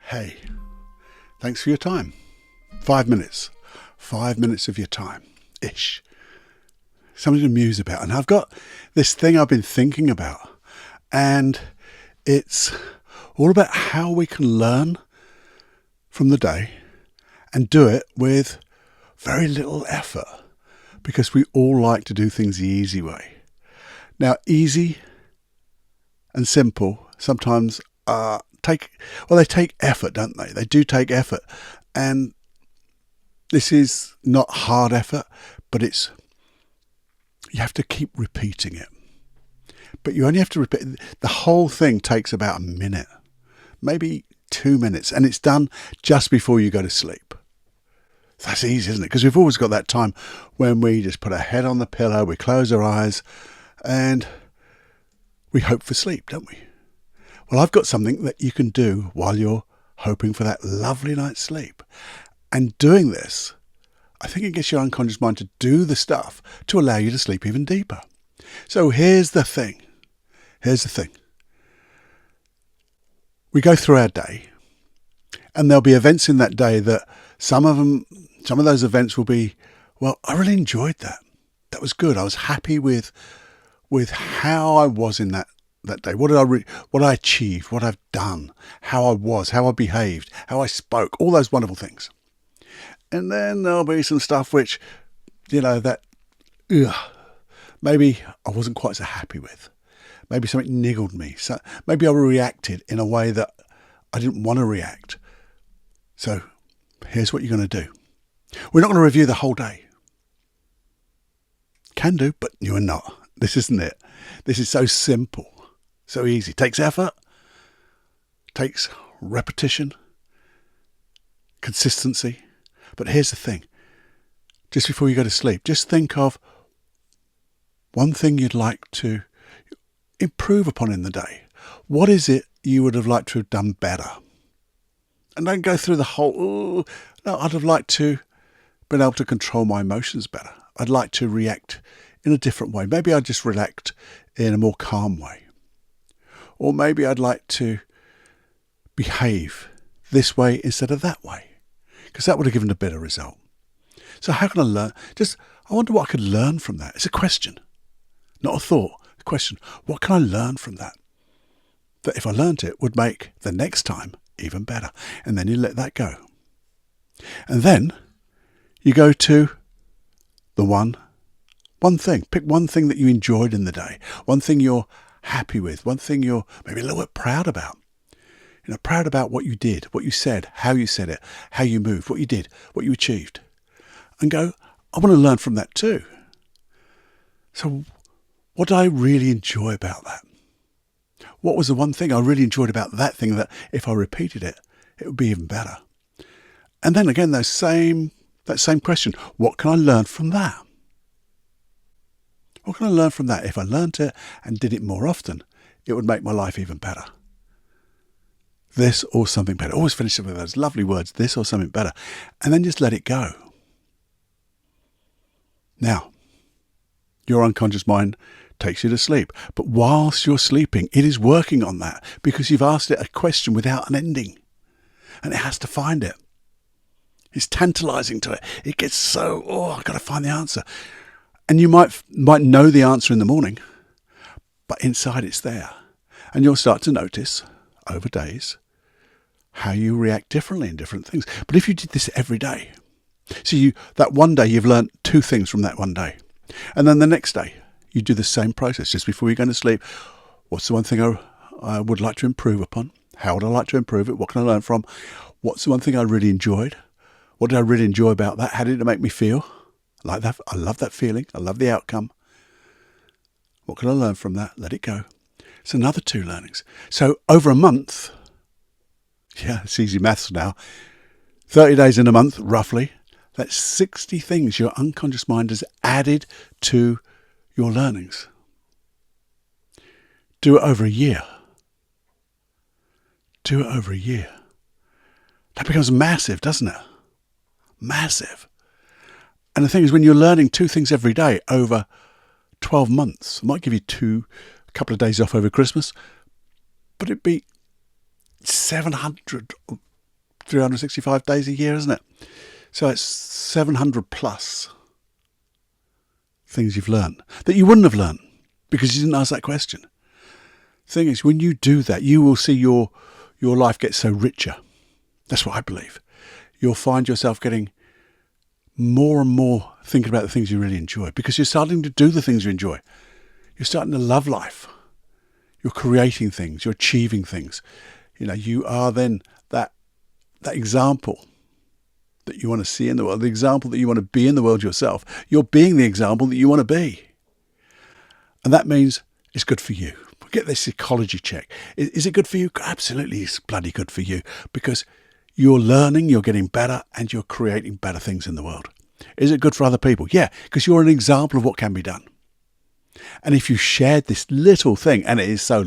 Hey, thanks for your time. 5 minutes. 5 minutes of your time-ish. Something to muse about. And I've got this thing I've been thinking about. And it's all about how we can learn from the day and do it with very little effort. Because we all like to do things the easy way. Now, easy and simple sometimes they take effort, don't they? They do take effort. And this is not hard effort, but you have to keep repeating it. But you only have to repeat. The whole thing takes about a minute, maybe 2 minutes, and it's done just before you go to sleep. That's easy, isn't it? Because we've always got that time when we just put our head on the pillow, we close our eyes, and we hope for sleep, don't we? Well, I've got something that you can do while you're hoping for that lovely night's sleep. And doing this, I think it gets your unconscious mind to do the stuff to allow you to sleep even deeper. So here's the thing. We go through our day, and there'll be events in that day that some of those events will be, well, I really enjoyed that. That was good. I was happy with how I was in that day. What I achieved, what I've done, how I was, how I behaved, how I spoke, all those wonderful things. And then there'll be some stuff which, maybe I wasn't quite so happy with. Maybe something niggled me. So maybe I reacted in a way that I didn't want to react. So here's what you're going to do. We're not going to review the whole day. Can do, but you are not. This isn't it. This is so simple, so easy. Takes effort, takes repetition, consistency. But here's the thing. Just before you go to sleep, just think of one thing you'd like to improve upon in the day. What is it you would have liked to have done better? And don't go through the whole, no, I'd have liked to been able to control my emotions better. I'd like to react in a different way. Maybe I'd just react in a more calm way. Or maybe I'd like to behave this way instead of that way. Because that would have given a better result. So how can I learn? I wonder what I could learn from that. It's a question, not a thought. A question. What can I learn from that? That if I learnt it, would make the next time even better. And then you let that go. And then you go to the one thing. Pick one thing that you enjoyed in the day. One thing you're happy with. One thing you're maybe a little bit proud about. Proud about what you did, what you said, how it, how you moved, what you did, what you achieved. And go, I want to learn from that too. So what did I really enjoy about that? What was the one thing I really enjoyed about that thing that if I repeated it, it would be even better? And then again, that same question, what can I learn from that? What can I learn from that? If I learnt it and did it more often, it would make my life even better. This or something better. Always finish it with those lovely words, this or something better. And then just let it go. Now, your unconscious mind takes you to sleep. But whilst you're sleeping, it is working on that because you've asked it a question without an ending. And it has to find it. It's tantalizing to it. It gets so, I've got to find the answer. And you might know the answer in the morning, but inside it's there. And you'll start to notice over days how you react differently in different things. But if you did this every day, that one day you've learnt 2 things from that one day. And then the next day you do the same process just before you're going to sleep. What's the one thing I would like to improve upon? How would I like to improve it? What can I learn from? What's the one thing I really enjoyed? What did I really enjoy about that? How did it make me feel? I like that. I love that feeling. I love the outcome. What can I learn from that? Let it go. It's another 2 learnings. So over a month, it's easy maths now, 30 days in a month, roughly, that's 60 things your unconscious mind has added to your learnings. Do it over a year. That becomes massive, doesn't it? Massive. And the thing is, when you're learning 2 things every day over 12 months, it might give you a couple of days off over Christmas, but it'd be 700 365 days a year, isn't it? So it's 700 plus things you've learned that you wouldn't have learned because you didn't ask that question. Thing is, when you do that, you will see your life get so richer. That's what I believe. You'll find yourself getting more and more thinking about the things you really enjoy because you're starting to do the things you enjoy. You're starting to love life. You're creating things. You're achieving things. You are then that example that you want to see in the world, the example that you want to be in the world yourself. You're being the example that you want to be. And that means it's good for you. Get this psychology check. Is it good for you? Absolutely, it's bloody good for you because you're learning, you're getting better, and you're creating better things in the world. Is it good for other people? Yeah, because you're an example of what can be done. And if you shared this little thing, and it is so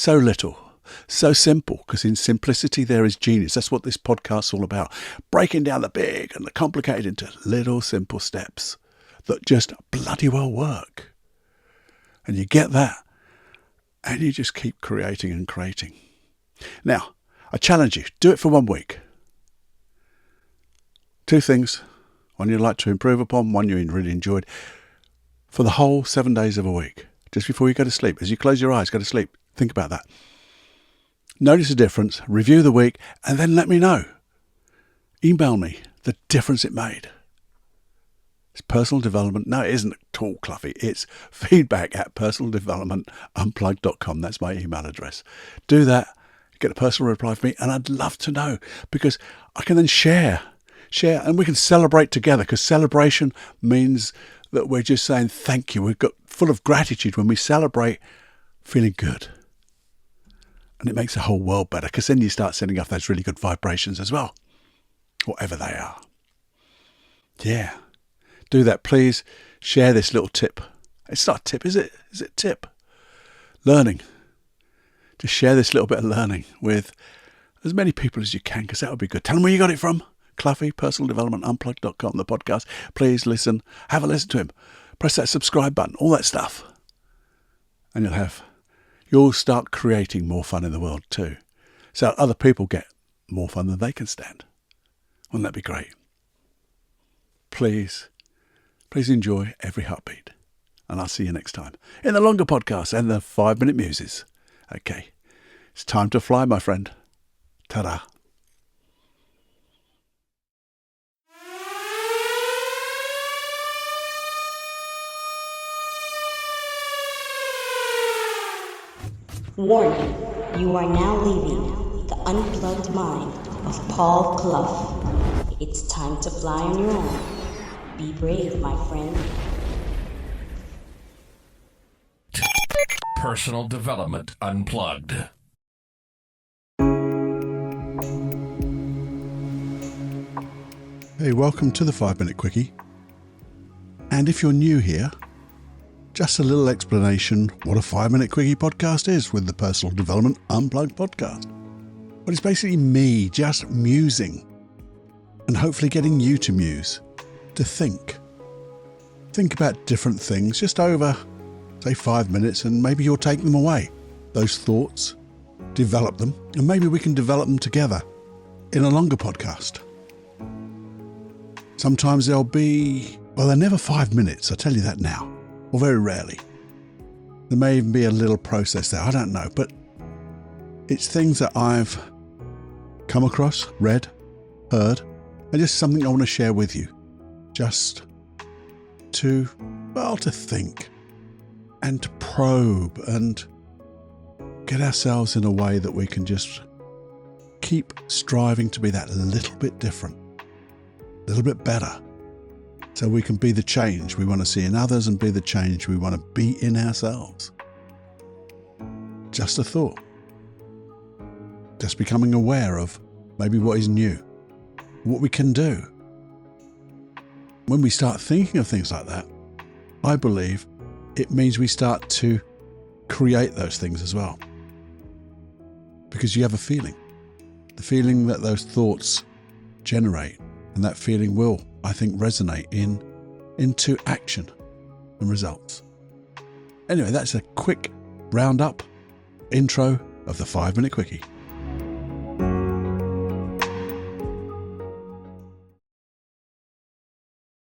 little, so simple, because in simplicity there is genius. That's what this podcast's all about. Breaking down the big and the complicated into little simple steps that just bloody well work. And you get that. And you just keep creating and creating. Now, I challenge you, do it for 1 week. 2 things, one you'd like to improve upon, one you really enjoyed, for the whole 7 days of a week, just before you go to sleep. As you close your eyes, go to sleep, think about that. Notice the difference, review the week, and then let me know. Email me the difference it made. It's personal development. No, it isn't at all, Cluffy. It's feedback@personaldevelopmentunplugged.com. That's my email address. Do that. Get a personal reply from me. And I'd love to know because I can then share, and we can celebrate together because celebration means that we're just saying thank you. We've got full of gratitude when we celebrate feeling good. And it makes the whole world better because then you start sending off those really good vibrations as well, whatever they are. Yeah. Do that, please. Share this little tip. It's not a tip, is it? Is it a tip? Learning. Just share this little bit of learning with as many people as you can, because that would be good. Tell them where you got it from. Cluffy, personaldevelopmentunplugged.com, the podcast. Please listen. Have a listen to him. Press that subscribe button, all that stuff. And you'll start creating more fun in the world too. So other people get more fun than they can stand. Wouldn't that be great? Please enjoy every heartbeat. And I'll see you next time in the longer podcast and the 5-minute muses. Okay. It's time to fly, my friend. Ta-da. Warning, you are now leaving the unplugged mind of Paul Clough. It's time to fly on your own. Be brave, my friend. Personal Development Unplugged. Hey, welcome to the 5-Minute Quickie. And if you're new here, just a little explanation what a 5-Minute Quickie podcast is with the Personal Development Unplugged podcast. But it's basically me just musing and hopefully getting you to muse, to think. Think about different things just over, say, 5 minutes, and maybe you'll take them away. Those thoughts, develop them, and maybe we can develop them together in a longer podcast. Sometimes they'll be, they're never 5 minutes, I tell you that now, or very rarely. There may even be a little process there, I don't know, but it's things that I've come across, read, heard, and just something I want to share with you. Just to think and to probe and get ourselves in a way that we can just keep striving to be that little bit different, a little bit better, so we can be the change we want to see in others and be the change we want to be in ourselves. Just a thought. Just becoming aware of maybe what is new, what we can do. When we start thinking of things like that, I believe it means we start to create those things as well. Because you have a feeling. The feeling that those thoughts generate, and that feeling will, I think, resonate into action and results. Anyway, that's a quick roundup intro of the 5-Minute Quickie.